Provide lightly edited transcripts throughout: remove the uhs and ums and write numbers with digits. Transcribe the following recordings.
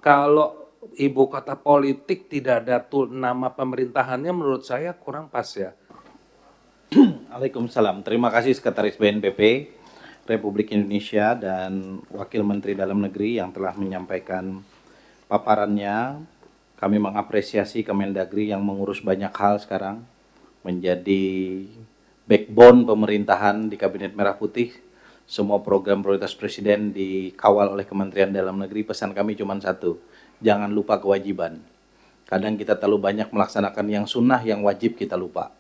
Kalau ibu kota politik tidak ada nama pemerintahannya, menurut saya kurang pas ya. Waalaikumsalam. Terima kasih Sekretaris BNPB Republik Indonesia dan Wakil Menteri Dalam Negeri yang telah menyampaikan paparannya. Kami mengapresiasi Kemendagri yang mengurus banyak hal sekarang, menjadi backbone pemerintahan di Kabinet Merah Putih. Semua program prioritas Presiden dikawal oleh Kementerian Dalam Negeri. Pesan kami cuma satu, jangan lupa kewajiban. Kadang kita terlalu banyak melaksanakan yang sunnah, yang wajib kita lupa.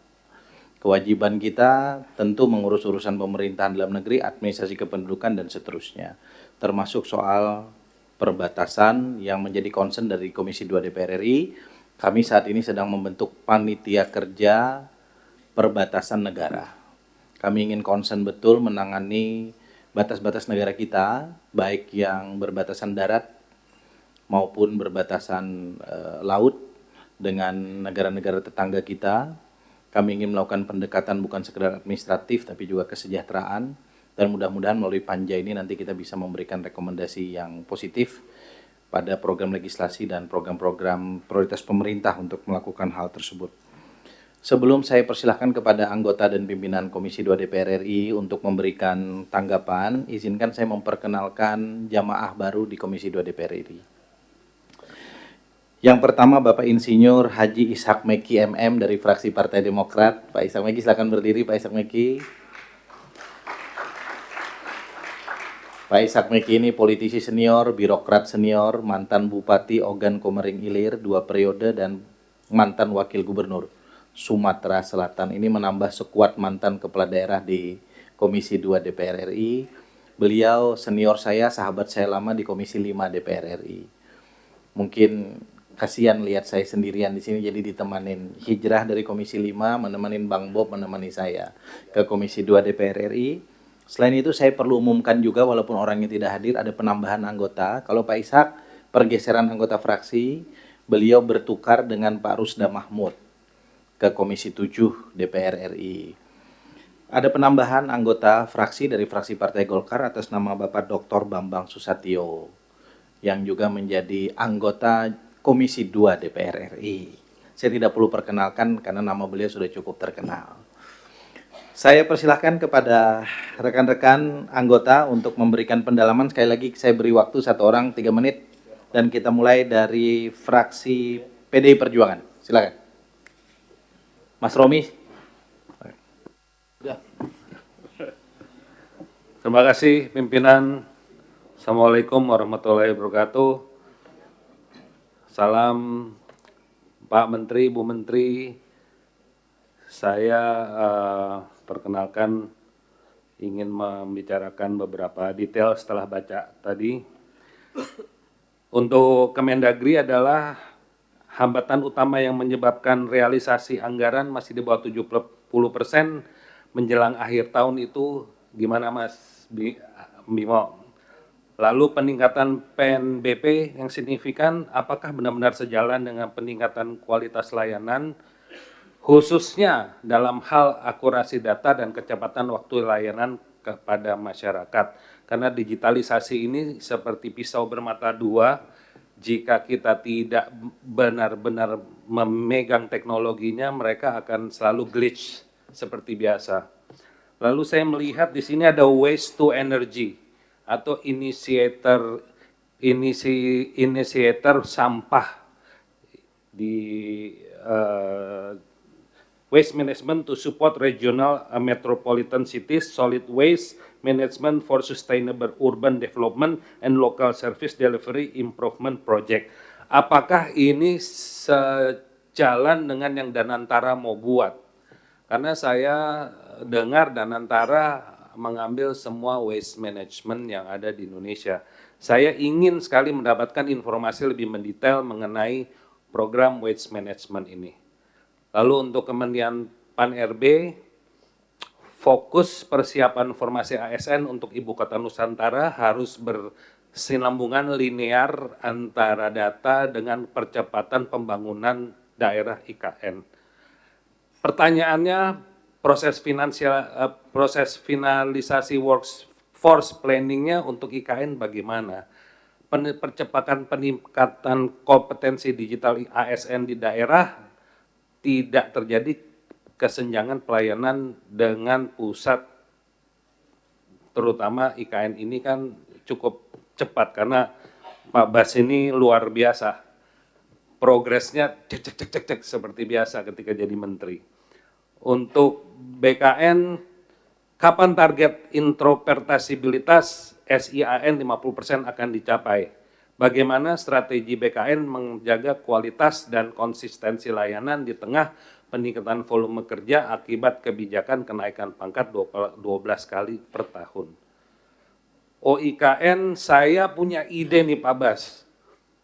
Kewajiban kita tentu mengurus urusan pemerintahan dalam negeri, administrasi kependudukan, dan seterusnya. Termasuk soal perbatasan yang menjadi concern dari Komisi 2 DPR RI. Kami saat ini sedang membentuk panitia kerja perbatasan negara. Kami ingin concern betul menangani batas-batas negara kita, baik yang berbatasan darat maupun berbatasan laut dengan negara-negara tetangga kita. Kami ingin melakukan pendekatan bukan sekedar administratif tapi juga kesejahteraan, dan mudah-mudahan melalui panja ini nanti kita bisa memberikan rekomendasi yang positif pada program legislasi dan program-program prioritas pemerintah untuk melakukan hal tersebut. Sebelum saya persilahkan kepada anggota dan pimpinan Komisi 2 DPR RI untuk memberikan tanggapan, izinkan saya memperkenalkan jamaah baru di Komisi 2 DPR RI. Yang pertama Bapak Insinyur Haji Ishak Meki MM dari fraksi Partai Demokrat. Pak Ishak Meki silakan berdiri Pak Ishak Meki. Pak Ishak Meki ini politisi senior, birokrat senior, mantan Bupati Ogan Komering Ilir 2 periode dan mantan Wakil Gubernur Sumatera Selatan. Ini menambah sekuat mantan kepala daerah di Komisi 2 DPR RI. Beliau senior saya, sahabat saya lama di Komisi 5 DPR RI. Mungkin kasihan lihat saya sendirian di sini, jadi ditemanin hijrah dari Komisi 5, menemani Bang Bob, menemani saya ke Komisi 2 DPR RI. Selain itu saya perlu umumkan juga, walaupun orangnya tidak hadir, ada penambahan anggota. Kalau Pak Ishak pergeseran anggota fraksi, beliau bertukar dengan Pak Rusda Mahmud ke Komisi 7 DPR RI. Ada penambahan anggota fraksi dari fraksi Partai Golkar atas nama Bapak Dr. Bambang Susatyo yang juga menjadi anggota Komisi 2 DPR RI. Saya tidak perlu perkenalkan karena nama beliau sudah cukup terkenal. Saya persilahkan kepada rekan-rekan anggota untuk memberikan pendalaman. Sekali lagi saya beri waktu 1 orang 3 menit dan kita mulai dari fraksi PDI Perjuangan. Silakan. Mas Romi. Terima kasih pimpinan. Assalamualaikum warahmatullahi wabarakatuh. Salam Pak Menteri, Bu Menteri. Saya perkenalkan ingin membicarakan beberapa detail setelah baca tadi. Untuk Kemendagri adalah hambatan utama yang menyebabkan realisasi anggaran masih di bawah 70% menjelang akhir tahun itu gimana Mas Bimo? Lalu peningkatan PNBP yang signifikan, apakah benar-benar sejalan dengan peningkatan kualitas layanan, khususnya dalam hal akurasi data dan kecepatan waktu layanan kepada masyarakat? Karena digitalisasi ini seperti pisau bermata dua, jika kita tidak benar-benar memegang teknologinya, mereka akan selalu glitch seperti biasa. Lalu saya melihat di sini ada waste to energy atau initiator sampah di waste management to support regional metropolitan cities, solid waste management for sustainable urban development and local service delivery improvement project. Apakah ini sejalan dengan yang Danantara mau buat? Karena saya dengar Danantara mengambil semua waste management yang ada di Indonesia. Saya ingin sekali mendapatkan informasi lebih mendetail mengenai program waste management ini. Lalu untuk Kementerian Pan-RB, fokus persiapan formasi ASN untuk Ibu Kota Nusantara harus bersinambungan linear antara data dengan percepatan pembangunan daerah IKN. Pertanyaannya, proses finalisasi workforce planning-nya untuk IKN bagaimana? percepatan peningkatan kompetensi digital ASN di daerah, tidak terjadi kesenjangan pelayanan dengan pusat, terutama IKN ini kan cukup cepat karena Pak Bas ini luar biasa. Progresnya cek cek cek cek cek seperti biasa ketika jadi menteri. Untuk BKN, kapan target interoperabilitas SIAN 50% akan dicapai? Bagaimana strategi BKN menjaga kualitas dan konsistensi layanan di tengah peningkatan volume kerja akibat kebijakan kenaikan pangkat 12 kali per tahun? OIKN, saya punya ide nih Pak Bas.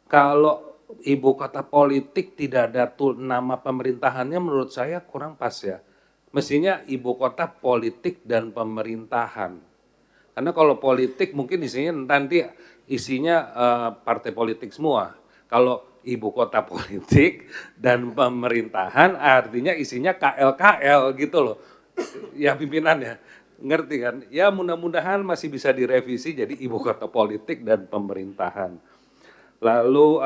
Kalau ibu kota politik tidak ada nama pemerintahannya, menurut saya kurang pas ya. Mestinya ibu kota politik dan pemerintahan. Karena kalau politik mungkin isinya partai politik semua. Kalau ibu kota politik dan pemerintahan artinya isinya KL-KL gitu loh. Ya pimpinannya, ngerti kan? Ya mudah-mudahan masih bisa direvisi jadi ibu kota politik dan pemerintahan. Lalu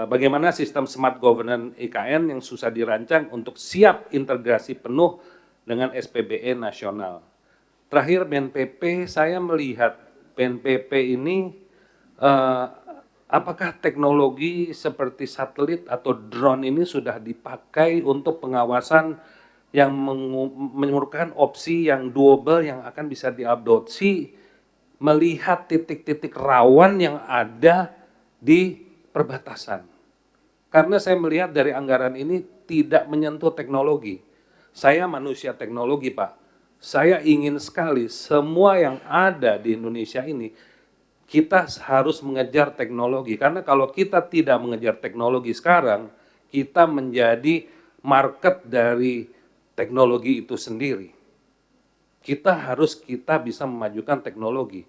bagaimana sistem smart governance IKN yang susah dirancang untuk siap integrasi penuh dengan SPBE nasional. Terakhir BNPP, saya melihat BNPP ini apakah teknologi seperti satelit atau drone ini sudah dipakai untuk pengawasan yang memerlukan opsi yang doable yang akan bisa diadopsi melihat titik-titik rawan yang ada di perbatasan. Karena saya melihat dari anggaran ini tidak menyentuh teknologi. Saya manusia teknologi, Pak. Saya ingin sekali semua yang ada di Indonesia ini, kita harus mengejar teknologi. Karena kalau kita tidak mengejar teknologi sekarang, kita menjadi market dari teknologi itu sendiri. Kita bisa memajukan teknologi.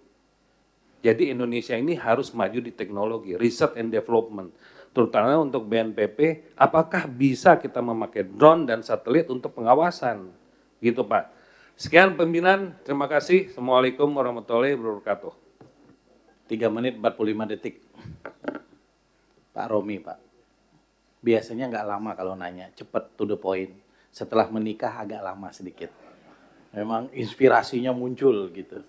Jadi Indonesia ini harus maju di teknologi, research and development. Terutama untuk BNPP, apakah bisa kita memakai drone dan satelit untuk pengawasan? Gitu Pak. Sekian pimpinan, terima kasih. Assalamualaikum warahmatullahi wabarakatuh. 3 menit 45 detik. Pak Romi, Pak. Biasanya nggak lama kalau nanya, cepat to the point. Setelah menikah agak lama sedikit. Memang inspirasinya muncul gitu.